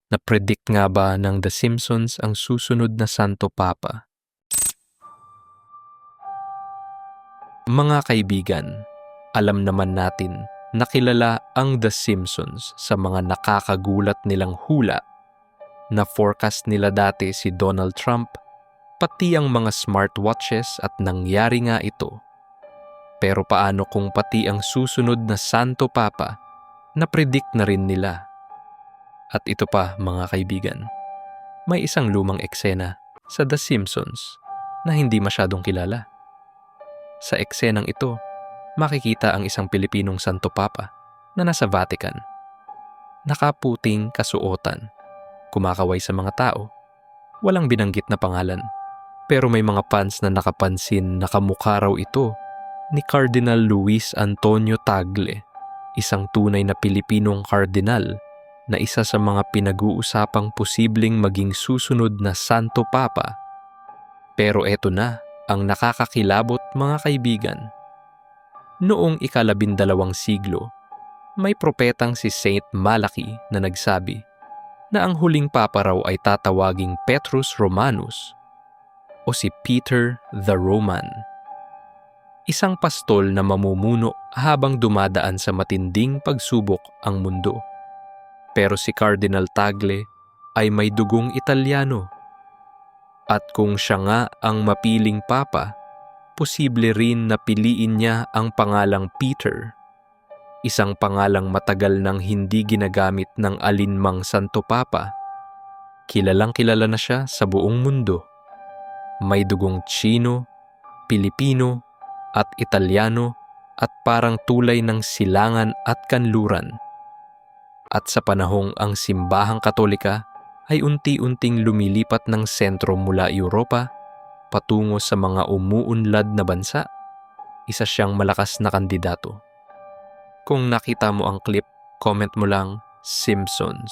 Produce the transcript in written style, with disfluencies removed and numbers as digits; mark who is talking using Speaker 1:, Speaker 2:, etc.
Speaker 1: Na-predict nga ba ng The Simpsons ang susunod na Santo Papa? Mga kaibigan, alam naman natin na kilala ang The Simpsons sa mga nakakagulat nilang hula na forecast nila dati si Donald Trump, pati ang mga smartwatches at nangyari nga ito. Pero paano kung pati ang susunod na Santo Papa na-predict na rin nila? At ito pa mga kaibigan, may isang lumang eksena sa The Simpsons na hindi masyadong kilala. Sa eksenang ito, makikita ang isang Pilipinong Santo Papa na nasa Vatican. Nakaputing kasuotan, kumakaway sa mga tao, walang binanggit na pangalan. Pero may mga fans na nakapansin na kamukha raw ito ni Cardinal Luis Antonio Tagle, isang tunay na Pilipinong kardinal na isa sa mga pinag-uusapang posibleng maging susunod na Santo Papa. Pero eto na ang nakakakilabot mga kaibigan. Noong ika-12 siglo, may propetang si Saint Malachy na nagsabi na ang huling Papa raw ay tatawaging Petrus Romanus o si Peter the Roman. Isang pastol na mamumuno habang dumadaan sa matinding pagsubok ang mundo. Pero si Cardinal Tagle ay may dugong Italyano. At kung siya nga ang mapiling papa, posible rin na piliin niya ang pangalang Peter, isang pangalang matagal nang hindi ginagamit ng alinmang Santo Papa. Kilalang kilala na siya sa buong mundo. May dugong Tsino, Pilipino at Italyano at parang tulay ng silangan at kanluran. At sa panahong ang simbahang Katolika ay unti-unting lumilipat ng sentro mula Europa patungo sa mga umuunlad na bansa, isa siyang malakas na kandidato. Kung nakita mo ang clip, comment mo lang Simpsons.